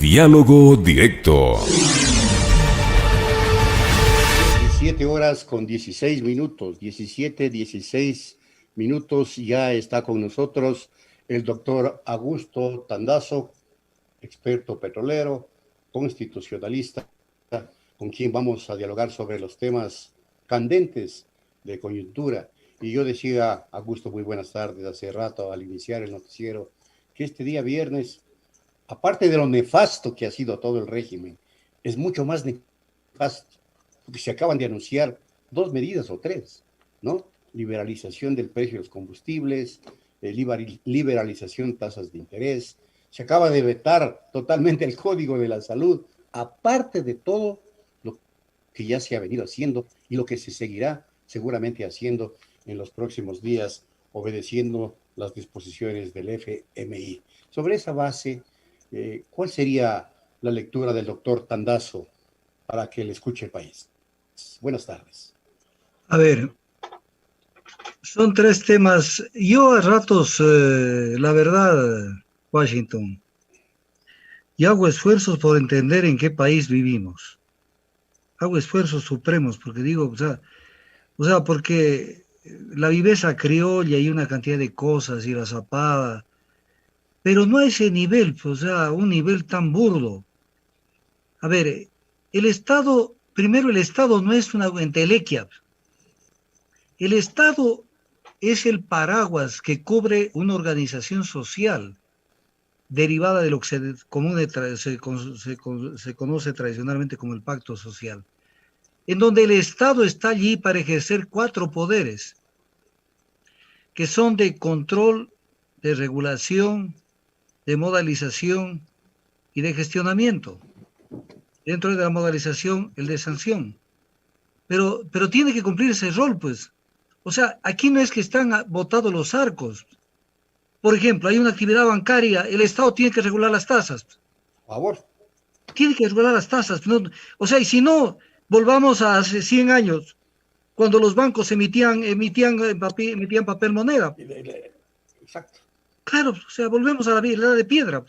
Diálogo Directo. 17 horas con 16 minutos, 16 minutos, ya está con nosotros el doctor Augusto Tandazo, experto petrolero, constitucionalista, con quien vamos a dialogar sobre los temas candentes de coyuntura. Y yo decía, Augusto, muy buenas tardes, hace rato al iniciar el noticiero, que este día viernes, aparte de lo nefasto que ha sido todo el régimen, es mucho más nefasto, porque se acaban de anunciar dos medidas o tres, ¿no? Liberalización del precio de los combustibles, liberalización de tasas de interés, se acaba de vetar totalmente el Código de la Salud, aparte de todo lo que ya se ha venido haciendo y lo que se seguirá seguramente haciendo en los próximos días, obedeciendo las disposiciones del FMI. Sobre esa base, ¿cuál sería la lectura del doctor Tandazo para que le escuche el país? Buenas tardes. A ver, son tres temas. Yo a ratos, la verdad, Washington, y hago esfuerzos por entender en qué país vivimos. Hago esfuerzos supremos porque digo, porque la viveza criolla y una cantidad de cosas y la zapada, pero no a ese nivel, un nivel tan burdo. A ver, el Estado, primero el Estado no es una entelequia. El Estado es el paraguas que cubre una organización social derivada de lo que se conoce tradicionalmente como el pacto social, en donde el Estado está allí para ejercer cuatro poderes, que son de control, de regulación, de modalización y de gestionamiento. Dentro de la modalización, el de sanción. Pero tiene que cumplir ese rol, pues. O sea, aquí no es que están botados los arcos. Por ejemplo, hay una actividad bancaria, el Estado tiene que regular las tasas. Por favor. Tiene que regular las tasas. No, o sea, y si no, volvamos a hace 100 años, cuando los bancos emitían papel moneda. Exacto. Claro, o sea, volvemos a la edad de piedra. O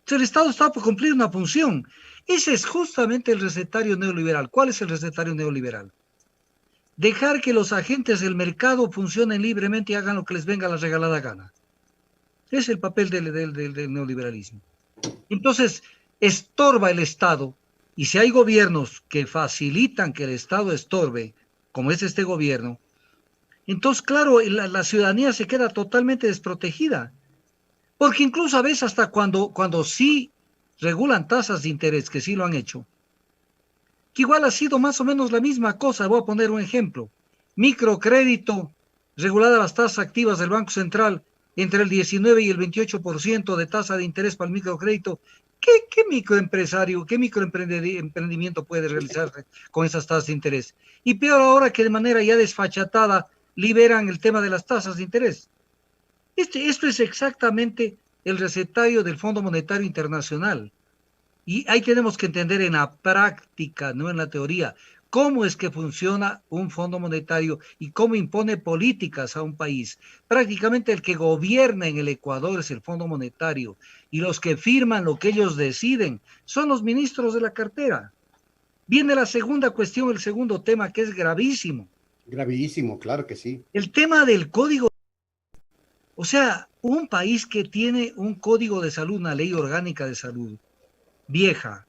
sea, el Estado está por cumplir una función. Ese es justamente el recetario neoliberal. ¿Cuál es el recetario neoliberal? Dejar que los agentes del mercado funcionen libremente y hagan lo que les venga a la regalada gana. Es el papel del neoliberalismo. Entonces, estorba el Estado, y si hay gobiernos que facilitan que el Estado estorbe, como es este gobierno, entonces, claro, la ciudadanía se queda totalmente desprotegida. Porque incluso a veces hasta cuando sí regulan tasas de interés, que sí lo han hecho, que igual ha sido más o menos la misma cosa. Voy a poner un ejemplo. Microcrédito, regulada las tasas activas del Banco Central, entre el 19 y el 28% de tasa de interés para el microcrédito. ¿Qué microempresario, qué microemprendimiento puede realizarse con esas tasas de interés? Y peor ahora que de manera ya desfachatada liberan el tema de las tasas de interés. Esto es exactamente el recetario del Fondo Monetario Internacional. Y ahí tenemos que entender en la práctica, no en la teoría, cómo es que funciona un fondo monetario y cómo impone políticas a un país. Prácticamente el que gobierna en el Ecuador es el Fondo Monetario y los que firman lo que ellos deciden son los ministros de la cartera. Viene la segunda cuestión, el segundo tema, que es gravísimo. Gravísimo, claro que sí. El tema del código. O sea, un país que tiene un código de salud, una ley orgánica de salud, vieja,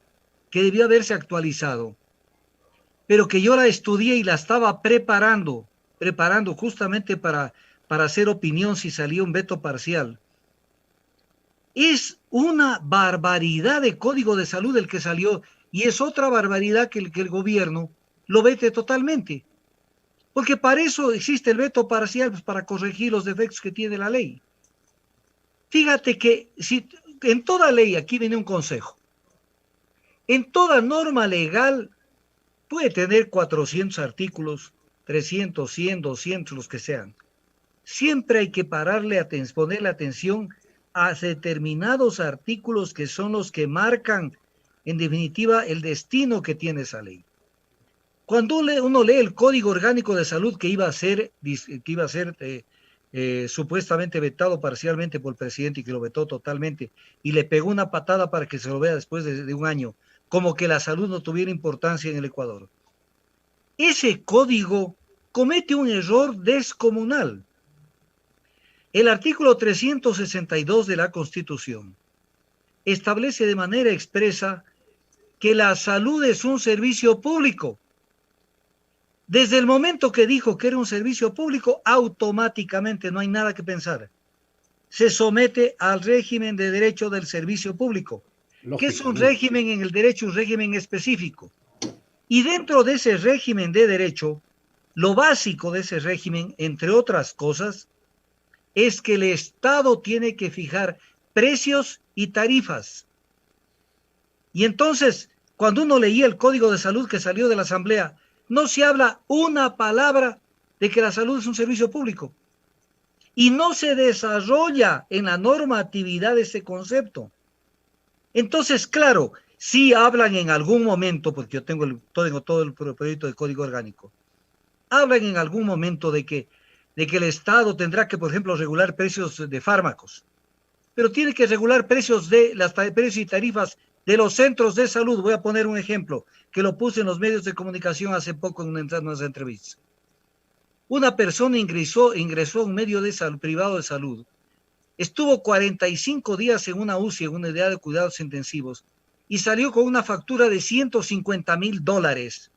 que debió haberse actualizado, pero que yo la estudié y la estaba preparando justamente para hacer opinión si salía un veto parcial. Es una barbaridad de código de salud el que salió y es otra barbaridad que el gobierno lo vete totalmente. Porque para eso existe el veto parcial, pues para corregir los defectos que tiene la ley. Fíjate que si en toda ley, aquí viene un consejo, en toda norma legal puede tener 400 artículos, 300, 100, 200, los que sean. Siempre hay que ponerle atención a determinados artículos que son los que marcan, en definitiva, el destino que tiene esa ley. Cuando uno lee el Código Orgánico de Salud que iba a ser supuestamente vetado parcialmente por el presidente y que lo vetó totalmente, y le pegó una patada para que se lo vea después de un año, como que la salud no tuviera importancia en el Ecuador. Ese código comete un error descomunal. El artículo 362 de la Constitución establece de manera expresa que la salud es un servicio público. Desde el momento que dijo que era un servicio público, automáticamente no hay nada que pensar. Se somete al régimen de derecho del servicio público, que es un régimen en el derecho, un régimen específico. Y dentro de ese régimen de derecho, lo básico de ese régimen, entre otras cosas, es que el Estado tiene que fijar precios y tarifas. Y entonces, cuando uno leía el Código de Salud que salió de la Asamblea, no se habla una palabra de que la salud es un servicio público. Y no se desarrolla en la normatividad ese concepto. Entonces, claro, sí hablan en algún momento, porque yo tengo todo el proyecto de Código Orgánico, hablan en algún momento de que el Estado tendrá que, por ejemplo, regular precios de fármacos, pero tiene que regular precios y tarifas de los centros de salud. Voy a poner un ejemplo que lo puse en los medios de comunicación hace poco en unas entrevistas. Una persona ingresó a un medio privado de salud, estuvo 45 días en una UCI, en una unidad de cuidados intensivos, y salió con una factura de $150,000.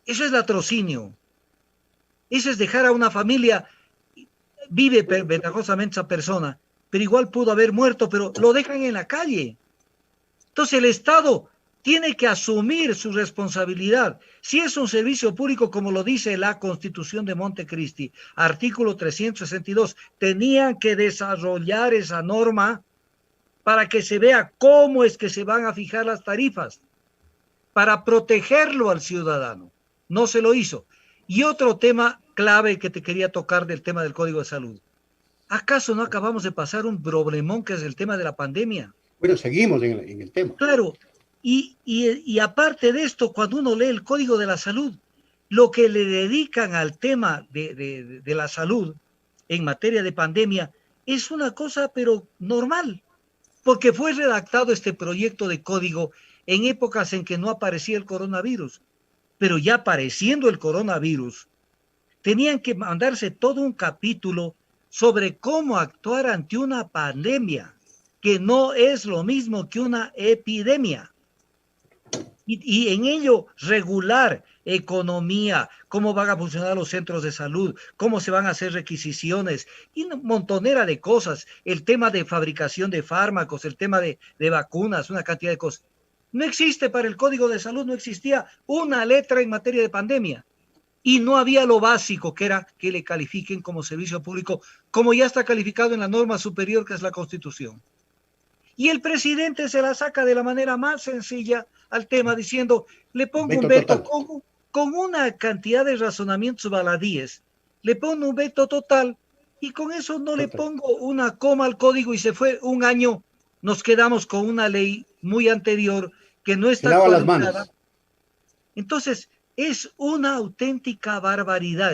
Eso es latrocinio. Eso es dejar a una familia, vive ventajosamente esa persona, pero igual pudo haber muerto, pero lo dejan en la calle. Entonces el Estado tiene que asumir su responsabilidad. Si es un servicio público, como lo dice la Constitución de Montecristi, artículo 362, tenían que desarrollar esa norma para que se vea cómo es que se van a fijar las tarifas, para protegerlo al ciudadano. No se lo hizo. Y otro tema clave que te quería tocar del tema del Código de Salud. ¿Acaso no acabamos de pasar un problemón que es el tema de la pandemia? Bueno, seguimos en el tema. Claro, y aparte de esto, cuando uno lee el Código de la Salud, lo que le dedican al tema de la salud en materia de pandemia es una cosa pero normal, porque fue redactado este proyecto de código en épocas en que no aparecía el coronavirus, pero ya apareciendo el coronavirus, tenían que mandarse todo un capítulo sobre cómo actuar ante una pandemia, que no es lo mismo que una epidemia. Y en ello regular economía, cómo van a funcionar los centros de salud, cómo se van a hacer requisiciones y una montonera de cosas, el tema de fabricación de fármacos, el tema de vacunas, una cantidad de cosas. No existe para el Código de Salud, no existía una letra en materia de pandemia. Y no había lo básico, que era que le califiquen como servicio público, como ya está calificado en la norma superior que es la Constitución. Y el presidente se la saca de la manera más sencilla al tema, diciendo, le pongo un veto con una cantidad de razonamientos baladíes, le pongo un veto total y con eso no le pongo una coma al código y se fue un año, nos quedamos con una ley muy anterior que no está actualizada. Entonces, es una auténtica barbaridad.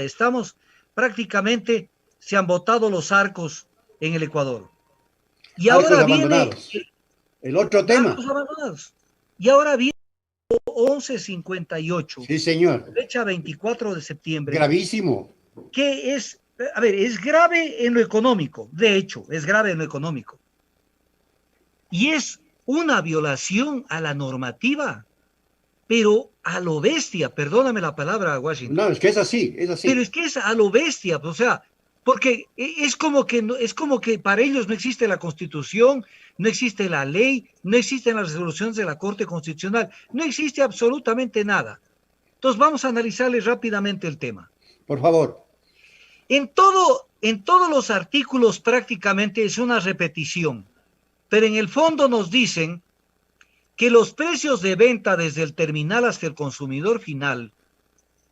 Prácticamente, se han botado los arcos en el Ecuador. Y ahora viene el otro tema. Y ahora viene 1158. Sí, señor. Fecha 24 de septiembre. Gravísimo. Que es, a ver, es grave en lo económico. De hecho, es grave en lo económico. Y es una violación a la normativa, pero a lo bestia. Perdóname la palabra, Washington. No, es que es así, es así. Pero es que es a lo bestia, o sea, porque es como que para ellos no existe la Constitución, no existe la ley, no existen las resoluciones de la Corte Constitucional, no existe absolutamente nada. Entonces vamos a analizarles rápidamente el tema. Por favor. En todos los artículos prácticamente es una repetición, pero en el fondo nos dicen que los precios de venta desde el terminal hasta el consumidor final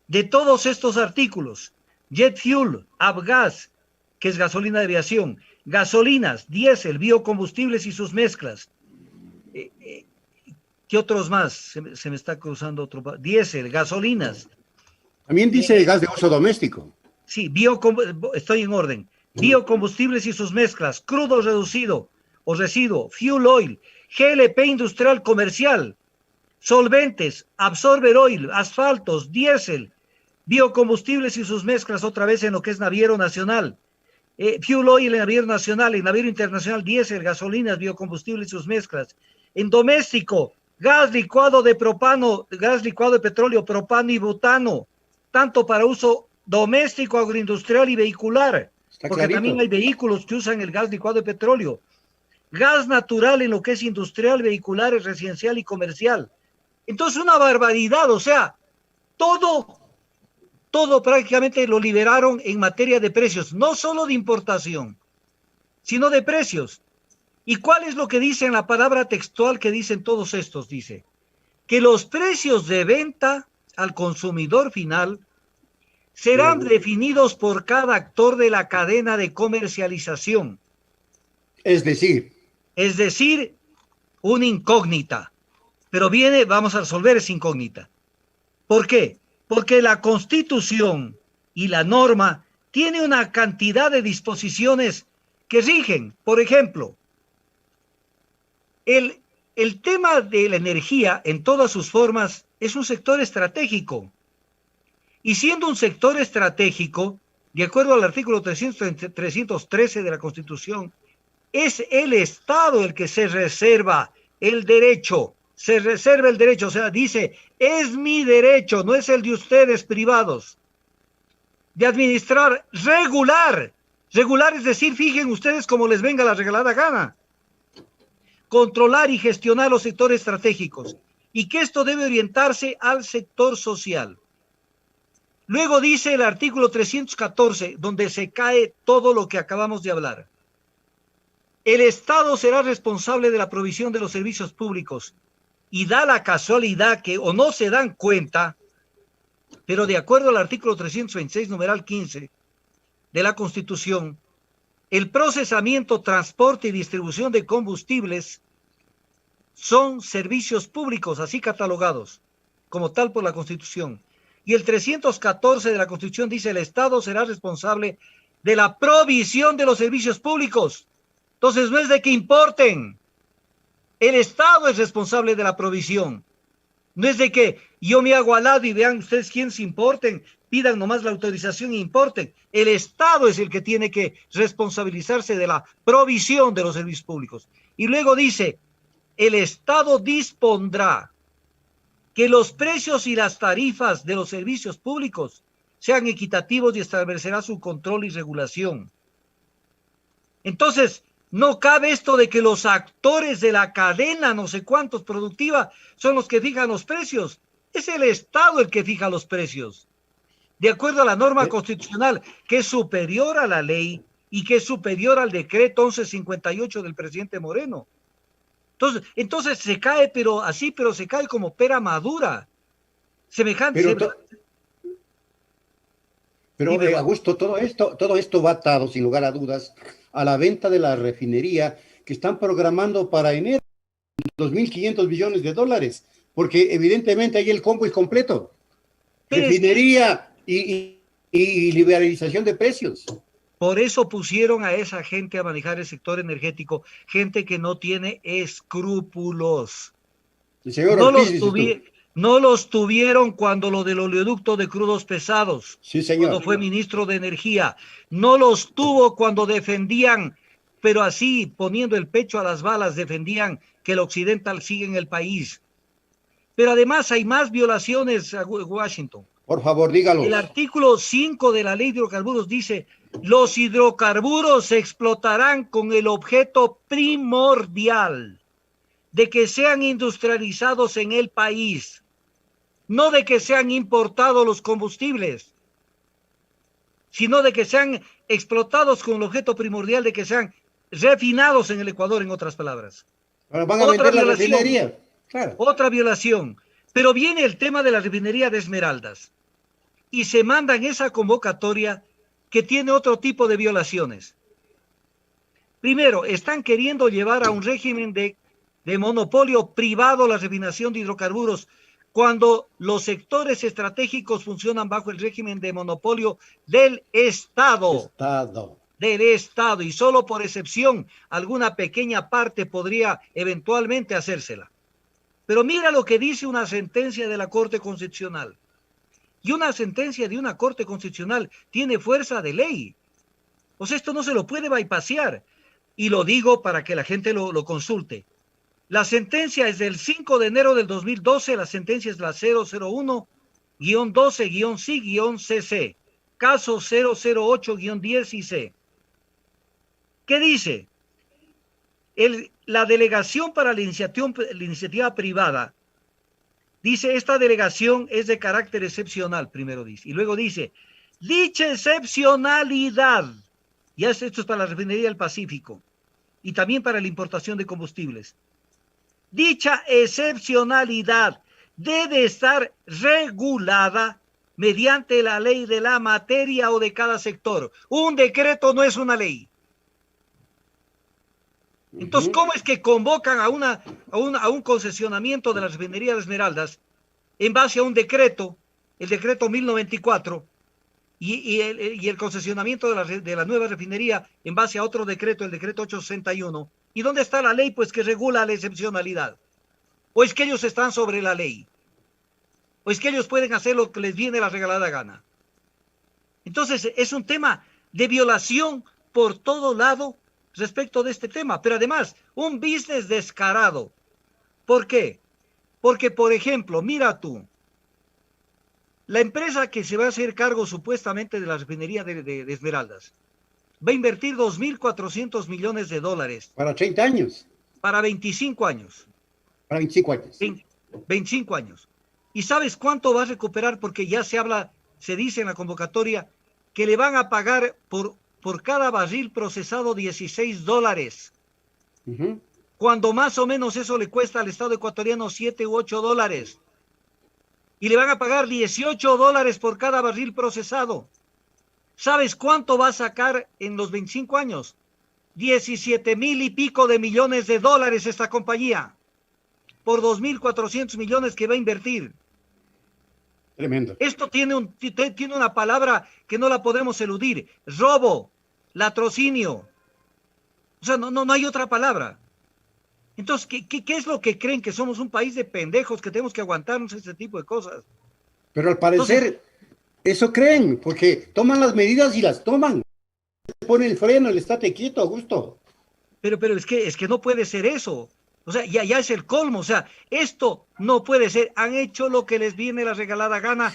de todos estos artículos, jet fuel, avgas, que es gasolina de aviación, gasolinas, diésel, biocombustibles y sus mezclas. ¿Qué otros más? Se me está cruzando otro. Diésel, gasolinas. También dice gas de uso doméstico. Sí, estoy en orden. biocombustibles y sus mezclas, crudo reducido o residuo, fuel oil, GLP industrial comercial, solventes, absorber oil, asfaltos, diésel, biocombustibles y sus mezclas otra vez en lo que es naviero nacional, fuel oil en naviero nacional, en naviero internacional, diésel, gasolinas, biocombustibles y sus mezclas, en doméstico, gas licuado de propano, gas licuado de petróleo, propano y butano, tanto para uso doméstico, agroindustrial y vehicular, Está porque clarito. también hay vehículos que usan el gas licuado de petróleo, gas natural en lo que es industrial, vehicular, residencial y comercial. Entonces una barbaridad, o sea, todo prácticamente lo liberaron en materia de precios, no solo de importación, sino de precios. ¿Y cuál es lo que dice en la palabra textual que dicen todos estos? Dice que los precios de venta al consumidor final serán definidos por cada actor de la cadena de comercialización. Es decir, Una incógnita. Pero vamos a resolver esa incógnita. ¿Por qué? Porque la Constitución y la norma tiene una cantidad de disposiciones que rigen. Por ejemplo, el tema de la energía en todas sus formas es un sector estratégico. Y siendo un sector estratégico, de acuerdo al artículo 313 de la Constitución, es el Estado el que se reserva el derecho, o sea, dice, es mi derecho, no es el de ustedes privados, de administrar, regular es decir, fijen ustedes cómo les venga la regalada gana, controlar y gestionar los sectores estratégicos, y que esto debe orientarse al sector social. Luego dice el artículo 314, donde se cae todo lo que acabamos de hablar. El Estado será responsable de la provisión de los servicios públicos y da la casualidad que o no se dan cuenta, pero de acuerdo al artículo 326, numeral 15 de la Constitución, el procesamiento, transporte y distribución de combustibles son servicios públicos, así catalogados como tal por la Constitución. Y el 314 de la Constitución dice el Estado será responsable de la provisión de los servicios públicos. Entonces no es de que importen. El Estado es responsable de la provisión. No es de que yo me hago al lado y vean ustedes quién se importen, pidan nomás la autorización e importen. El Estado es el que tiene que responsabilizarse de la provisión de los servicios públicos. Y luego dice, el Estado dispondrá que los precios y las tarifas de los servicios públicos sean equitativos y establecerá su control y regulación. Entonces, no cabe esto de que los actores de la cadena, no sé cuántos, productiva, son los que fijan los precios. Es el Estado el que fija los precios, de acuerdo a la norma constitucional, que es superior a la ley y que es superior al decreto 1158 del presidente Moreno. Entonces se cae, pero se cae como pera madura. Semejante. Pero Augusto, todo esto va atado, sin lugar a dudas, a la venta de la refinería que están programando para enero, 2.500 billones de dólares, porque evidentemente ahí el combo es completo. Refinería y liberalización de precios. Por eso pusieron a esa gente a manejar el sector energético, gente que no tiene escrúpulos. El señor Ortiz, no los tuvieron cuando lo del oleoducto de crudos pesados, sí, señor, cuando fue ministro de Energía. No los tuvo cuando defendían, pero así, poniendo el pecho a las balas, defendían que el occidental sigue en el país. Pero además hay más violaciones a Washington. Por favor, dígalo. El artículo 5 de la ley de hidrocarburos dice, los hidrocarburos se explotarán con el objeto primordial de que sean industrializados en el país, no de que sean importados los combustibles, sino de que sean explotados con el objeto primordial de que sean refinados en el Ecuador, en otras palabras. Ahora van a vender la refinería. Claro. Otra violación. Pero viene el tema de la refinería de Esmeraldas y se manda en esa convocatoria que tiene otro tipo de violaciones. Primero, están queriendo llevar a un régimen de monopolio privado la refinación de hidrocarburos cuando los sectores estratégicos funcionan bajo el régimen de monopolio del Estado. del Estado y solo por excepción alguna pequeña parte podría eventualmente hacérsela. Pero mira lo que dice una sentencia de la Corte Constitucional. Y una sentencia de una Corte Constitucional tiene fuerza de ley. O sea, esto no se lo puede bypassear. Y lo digo para que la gente lo consulte. La sentencia es del 5 de enero del 2012, la sentencia es la 001-12-C-CC, caso 008-10 y C. ¿Qué dice? La delegación para la iniciativa privada, dice, esta delegación es de carácter excepcional, primero dice, y luego dice, dicha excepcionalidad, ya esto es para la refinería del Pacífico, y también para la importación de combustibles. Dicha excepcionalidad debe estar regulada mediante la ley de la materia o de cada sector. Un decreto no es una ley. Entonces, ¿cómo es que convocan a un concesionamiento de la refinería de Esmeraldas en base a un decreto, el decreto 1094, y el concesionamiento de la nueva refinería en base a otro decreto, el decreto 861? ¿Y dónde está la ley, pues, que regula la excepcionalidad? ¿O es que ellos están sobre la ley? ¿O es que ellos pueden hacer lo que les viene la regalada gana? Entonces, es un tema de violación por todo lado respecto de este tema, pero además, un business descarado. ¿Por qué? Porque, por ejemplo, mira tú, la empresa que se va a hacer cargo supuestamente de la refinería de Esmeraldas va a invertir $2.400 millones. Para 30 años. Para 25 años. Para 25 años. 25 años. ¿Y sabes cuánto va a recuperar? Porque ya se dice en la convocatoria que le van a pagar por cada barril procesado $16. Cuando más o menos eso le cuesta al Estado ecuatoriano $7 u $8. Y le van a pagar $18 por cada barril procesado. ¿Sabes cuánto va a sacar en los 25 años? 17,000 y pico de millones de dólares esta compañía, por 2.400 millones que va a invertir. Tremendo. Esto tiene una palabra que no la podemos eludir: robo, latrocinio. O sea, no hay otra palabra. Entonces, ¿qué es lo que creen? ¿Que somos un país de pendejos que tenemos que aguantarnos este tipo de cosas? Pero al parecer, eso creen, porque toman las medidas y las toman. Pone el freno, el estate quieto, Augusto. Pero es que no puede ser eso. O sea, ya es el colmo. O sea, esto no puede ser. Han hecho lo que les viene la regalada gana.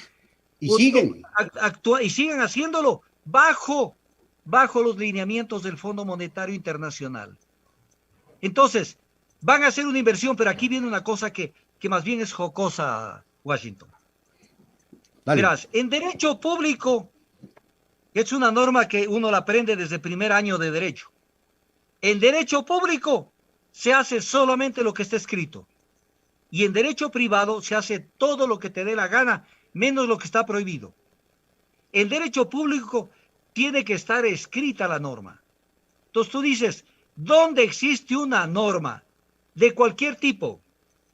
Y siguen. Y siguen haciéndolo bajo los lineamientos del Fondo Monetario Internacional. Entonces, van a hacer una inversión, pero aquí viene una cosa que más bien es jocosa, Washington. Dale. Verás, en derecho público, es una norma que uno la aprende desde el primer año de derecho. En derecho público se hace solamente lo que está escrito. Y en derecho privado se hace todo lo que te dé la gana, menos lo que está prohibido. En derecho público tiene que estar escrita la norma. Entonces tú dices, ¿dónde existe una norma de cualquier tipo,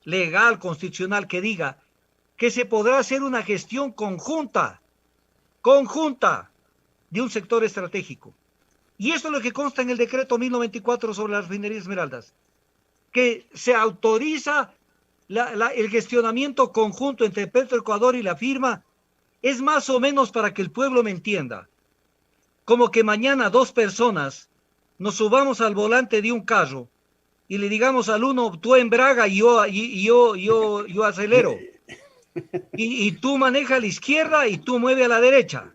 legal, constitucional, que diga que se podrá hacer una gestión conjunta de un sector estratégico? Y esto es lo que consta en el decreto 1094 sobre las refinerías Esmeraldas, que se autoriza el gestionamiento conjunto entre Petroecuador y la firma. Es más o menos, para que el pueblo me entienda, como que mañana dos personas nos subamos al volante de un carro y le digamos al uno, tú embraga y yo acelero. Y tú manejas a la izquierda y tú mueves a la derecha.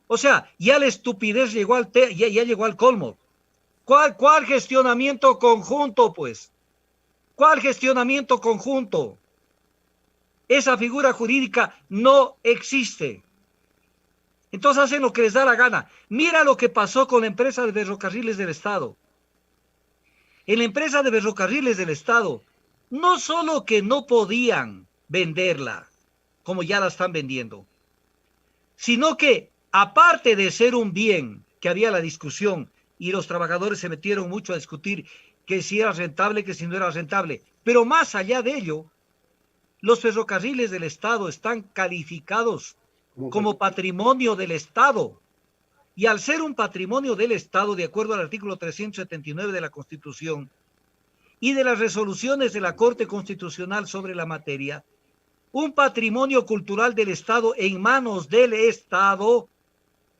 O sea, ya la estupidez ya llegó al colmo. ¿Cuál gestionamiento conjunto, pues? ¿Cuál gestionamiento conjunto? Esa figura jurídica no existe. Entonces hacen lo que les da la gana. Mira lo que pasó con la empresa de ferrocarriles del Estado. En la empresa de ferrocarriles del Estado, no solo que no podían venderla, como ya la están vendiendo, sino que, aparte de ser un bien, que había la discusión, y los trabajadores se metieron mucho a discutir que si era rentable, que si no era rentable, pero más allá de ello, los ferrocarriles del Estado están calificados como patrimonio del Estado. Y al ser un patrimonio del Estado, de acuerdo al artículo 379 de la Constitución y de las resoluciones de la Corte Constitucional sobre la materia, un patrimonio cultural del Estado en manos del Estado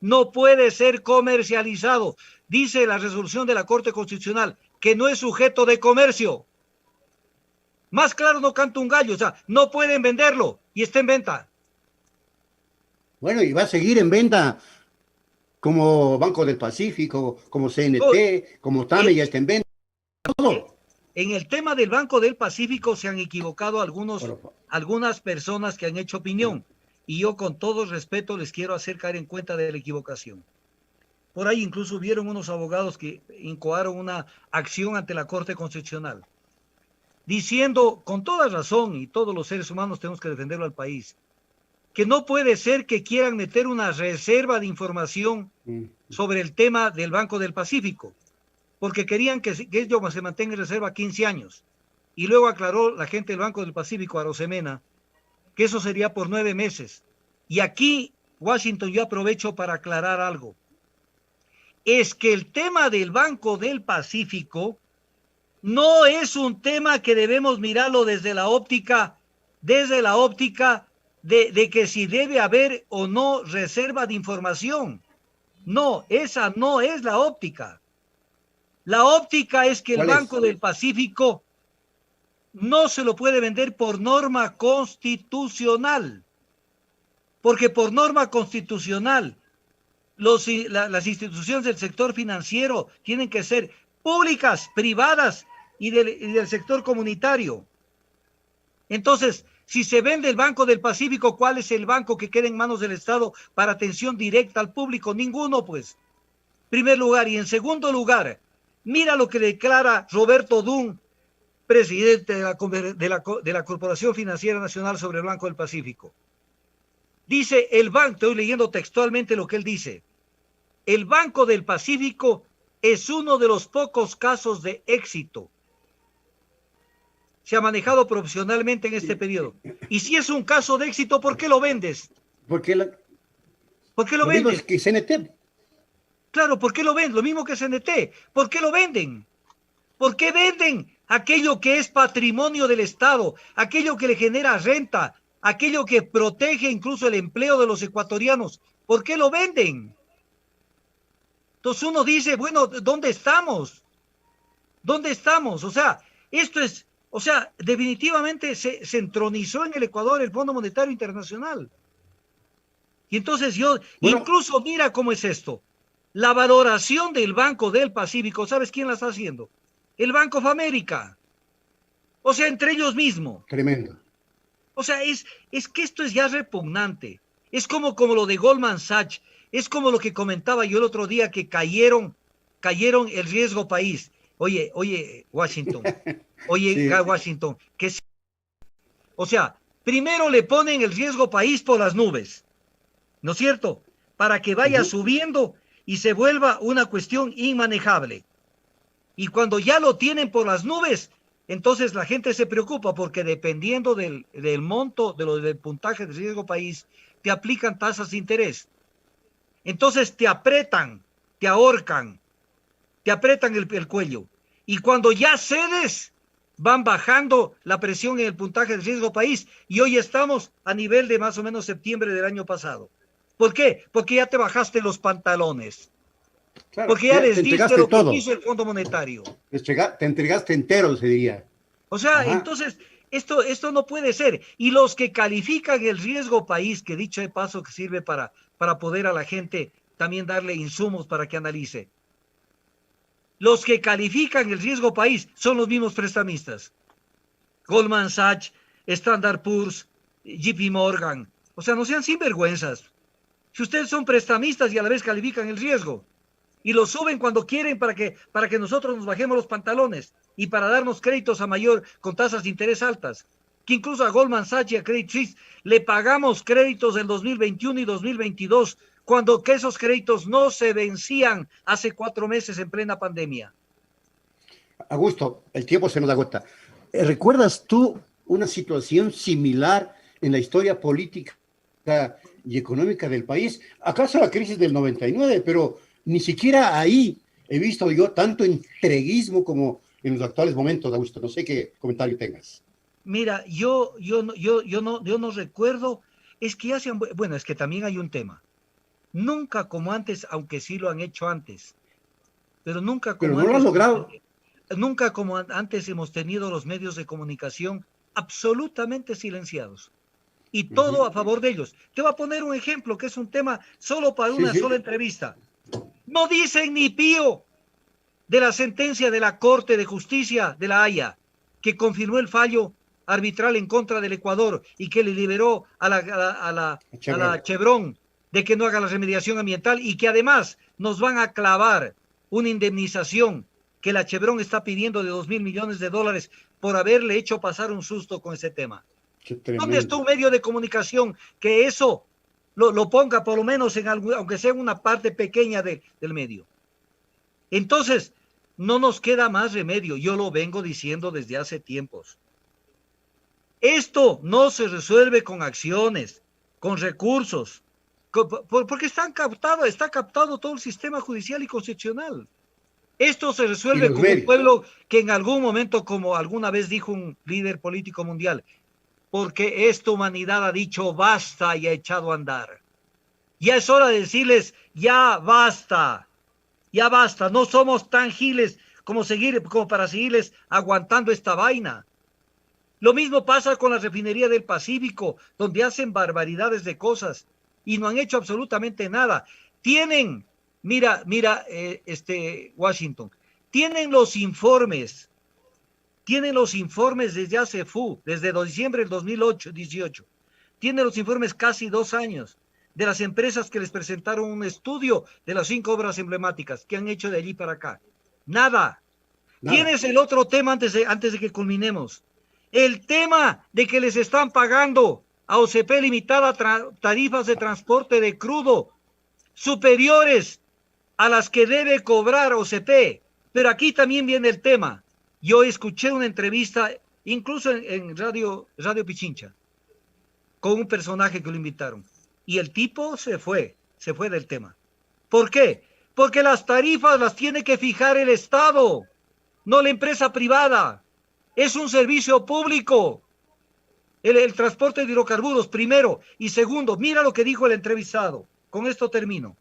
no puede ser comercializado. Dice la resolución de la Corte Constitucional que no es sujeto de comercio. Más claro no canta un gallo, o sea, no pueden venderlo y está en venta. Bueno, y va a seguir en venta como Banco del Pacífico, como CNT, como TAME, ya está en venta. Todo. En el tema del Banco del Pacífico se han equivocado algunas personas que han hecho opinión. Y yo con todo respeto les quiero hacer caer en cuenta de la equivocación. Por ahí incluso hubieron unos abogados que incoaron una acción ante la Corte Constitucional, diciendo con toda razón, y todos los seres humanos tenemos que defenderlo al país, que no puede ser que quieran meter una reserva de información sobre el tema del Banco del Pacífico, porque querían que ello se mantenga en reserva 15 años. Y luego aclaró la gente del Banco del Pacífico, Arosemena, que eso sería por 9 meses. Y aquí, Washington, yo aprovecho para aclarar algo. Es que el tema del Banco del Pacífico no es un tema que debemos mirarlo desde la óptica de que si debe haber o no reserva de información. No, esa no es la óptica. La óptica es que el Banco del Pacífico no se lo puede vender por norma constitucional, porque por norma constitucional las instituciones del sector financiero tienen que ser públicas, privadas y del sector comunitario. Entonces, si se vende el Banco del Pacífico, ¿cuál es el banco que queda en manos del Estado para atención directa al público? Ninguno, pues. Primer lugar. Y en segundo lugar, mira lo que declara Roberto Dunn, presidente de la Corporación Financiera Nacional, sobre el Banco del Pacífico. Dice el banco, estoy leyendo textualmente lo que él dice: el Banco del Pacífico es uno de los pocos casos de éxito. Se ha manejado profesionalmente en este periodo. Y si es un caso de éxito, ¿por qué lo vendes? ¿Por qué lo vendes? Mismo que CNT. Claro, ¿por qué lo venden? Lo mismo que CNT. ¿Por qué lo venden? ¿Por qué venden aquello que es patrimonio del Estado, aquello que le genera renta, aquello que protege incluso el empleo de los ecuatorianos? ¿Por qué lo venden? Entonces uno dice, bueno, ¿dónde estamos? ¿Dónde estamos? O sea, definitivamente se entronizó en el Ecuador el Fondo Monetario Internacional. Y entonces incluso mira cómo es esto. La valoración del Banco del Pacífico, ¿sabes quién la está haciendo? El Bank of America. O sea, entre ellos mismos. Tremendo. O sea, es que esto es ya repugnante. Es como lo de Goldman Sachs. Es como lo que comentaba yo el otro día, que cayeron el riesgo país. Oye, Washington. Oye, sí. Washington. O sea, primero le ponen el riesgo país por las nubes, ¿no es cierto? Para que vaya subiendo y se vuelva una cuestión inmanejable. Y cuando ya lo tienen por las nubes, entonces la gente se preocupa, porque dependiendo del monto, del puntaje de riesgo país, te aplican tasas de interés. Entonces te apretan, te ahorcan, te apretan el cuello. Y cuando ya cedes, van bajando la presión en el puntaje de riesgo país. Y hoy estamos a nivel de más o menos septiembre del año pasado. ¿Por qué? Porque ya te bajaste los pantalones. Claro, porque ya les diste lo que hizo el Fondo Monetario. Te entregaste entero, se diría. O sea, entonces, esto no puede ser. Y los que califican el riesgo país, que dicho de paso que sirve para poder a la gente también darle insumos para que analice. Los que califican el riesgo país son los mismos prestamistas. Goldman Sachs, Standard Poor's, JP Morgan. O sea, no sean sinvergüenzas. Si ustedes son prestamistas y a la vez califican el riesgo, y lo suben cuando quieren para que nosotros nos bajemos los pantalones y para darnos créditos con tasas de interés altas, que incluso a Goldman Sachs y a Credit Suisse le pagamos créditos en 2021 y 2022, cuando que esos créditos no se vencían hace 4 meses en plena pandemia. Augusto, el tiempo se nos agota. ¿Recuerdas tú una situación similar en la historia política y económica del país. ¿Acaso la crisis del 99? Pero ni siquiera ahí he visto yo tanto entreguismo como en los actuales momentos, Augusto. No sé qué comentario tengas. Mira, yo no recuerdo, es que ya se han, bueno, es que también hay un tema. Nunca como antes, aunque sí lo han hecho antes, pero nunca Pero como no lo han antes, logrado. nunca como antes hemos tenido los medios de comunicación absolutamente silenciados. Y todo a favor de ellos. Te voy a poner un ejemplo que es un tema solo para Sí, una sola sí. entrevista. No dicen ni pío de la sentencia de la Corte de Justicia de La Haya, que confirmó el fallo arbitral en contra del Ecuador y que le liberó a la Chevron de que no haga la remediación ambiental y que además nos van a clavar una indemnización que la Chevron está pidiendo de 2.000 millones de dólares por haberle hecho pasar un susto con ese tema. Qué ¿Dónde está tremendo. un medio de comunicación que eso lo ponga por lo menos en algo, aunque sea en una parte pequeña del medio? Entonces, no nos queda más remedio. Yo lo vengo diciendo desde hace tiempos. Esto no se resuelve con acciones, con recursos, porque está captado todo el sistema judicial y constitucional. Esto se Y resuelve los con un medios. pueblo que en algún momento, como alguna vez dijo un líder político mundial, porque esta humanidad ha dicho basta y ha echado a andar. Ya es hora de decirles, ya basta, no somos tan giles como para seguirles aguantando esta vaina. Lo mismo pasa con la refinería del Pacífico, donde hacen barbaridades de cosas y no han hecho absolutamente nada. Tienen, mira, Washington, tienen los informes desde hace desde diciembre del 2018. Tienen los informes casi 2 años de las empresas que les presentaron un estudio de las 5 obras emblemáticas que han hecho de allí para acá. Nada. Nada. Tienes el otro tema antes de que culminemos. El tema de que les están pagando a OCP Limitada tarifas de transporte de crudo superiores a las que debe cobrar OCP. Pero aquí también viene el tema. Yo escuché una entrevista, incluso en Radio Pichincha, con un personaje que lo invitaron. Y el tipo se fue del tema. ¿Por qué? Porque las tarifas las tiene que fijar el Estado, no la empresa privada. Es un servicio público. El transporte de hidrocarburos, primero. Y segundo, mira lo que dijo el entrevistado. Con esto termino.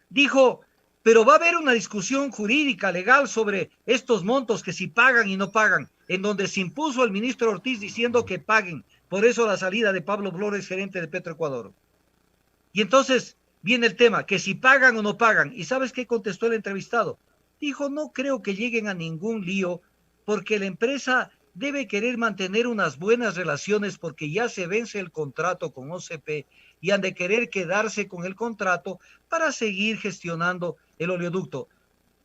Dijo, pero va a haber una discusión jurídica, legal, sobre estos montos que si pagan y no pagan, en donde se impuso el ministro Ortiz diciendo que paguen. Por eso la salida de Pablo Flores, gerente de Petroecuador. Y entonces viene el tema, que si pagan o no pagan. ¿Y sabes qué contestó el entrevistado? Dijo, no creo que lleguen a ningún lío, porque la empresa debe querer mantener unas buenas relaciones porque ya se vence el contrato con OCP y han de querer quedarse con el contrato para seguir gestionando el oleoducto.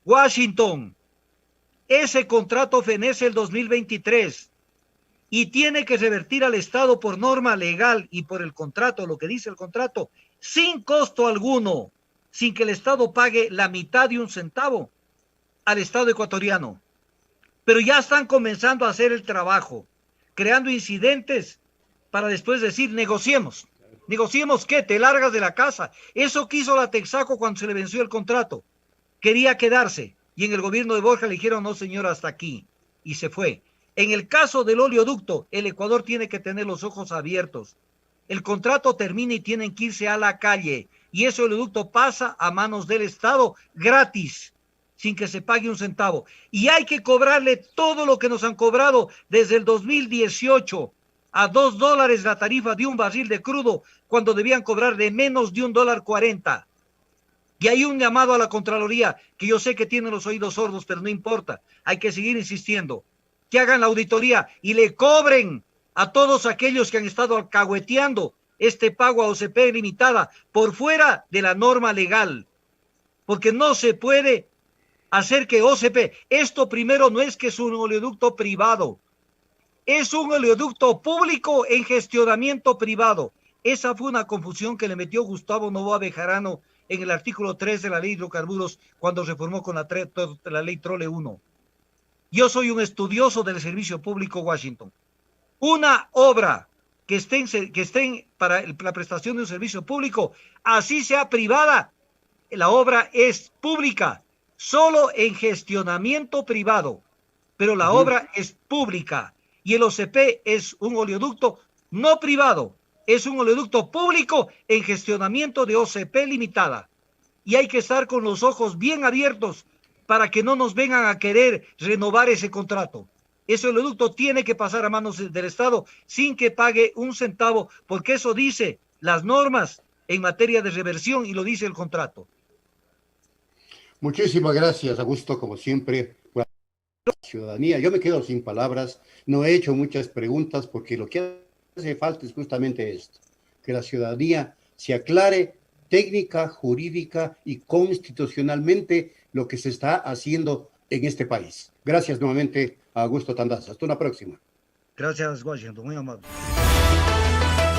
Washington, ese contrato fenece el 2023 y tiene que revertir al Estado por norma legal y por el contrato, lo que dice el contrato, sin costo alguno, sin que el Estado pague la mitad de un centavo al Estado ecuatoriano. Pero ya están comenzando a hacer el trabajo, creando incidentes para después decir, negociemos. ¿Negociemos qué? Te largas de la casa. Eso quiso la Texaco cuando se le venció el contrato. Quería quedarse. Y en el gobierno de Borja le dijeron, no señor, hasta aquí. Y se fue. En el caso del oleoducto, el Ecuador tiene que tener los ojos abiertos. El contrato termina y tienen que irse a la calle. Y ese oleoducto pasa a manos del Estado gratis, sin que se pague un centavo. Y hay que cobrarle todo lo que nos han cobrado desde el 2018 a $2 la tarifa de un barril de crudo, cuando debían cobrar de menos de $1.40. Y hay un llamado a la Contraloría, que yo sé que tiene los oídos sordos, pero no importa. Hay que seguir insistiendo. Que hagan la auditoría y le cobren a todos aquellos que han estado alcahueteando este pago a OCP Limitada por fuera de la norma legal. Porque no se puede hacer que OCP, esto primero no es que es un oleoducto privado, es un oleoducto público en gestionamiento privado. Esa fue una confusión que le metió Gustavo Noboa Bejarano en el artículo 3 de la ley de hidrocarburos cuando reformó con la ley Trole 1. Yo soy un estudioso del servicio público Washington. Una obra que estén para la prestación de un servicio público, así sea privada, la obra es pública, solo en gestionamiento privado, pero la obra es pública y el OCP es un oleoducto no privado, es un oleoducto público en gestionamiento de OCP limitada. Y hay que estar con los ojos bien abiertos para que no nos vengan a querer renovar ese contrato. Ese oleoducto tiene que pasar a manos del Estado sin que pague un centavo, porque eso dice las normas en materia de reversión y lo dice el contrato. Muchísimas gracias, Augusto, como siempre, por la ciudadanía. Yo me quedo sin palabras, no he hecho muchas preguntas porque lo que hace falta es justamente esto, que la ciudadanía se aclare técnica, jurídica y constitucionalmente lo que se está haciendo en este país. Gracias nuevamente a Augusto Tandazo. Hasta una próxima. Gracias, Washington. Muy amable.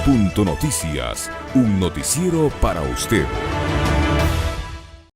Punto Noticias, un noticiero para usted.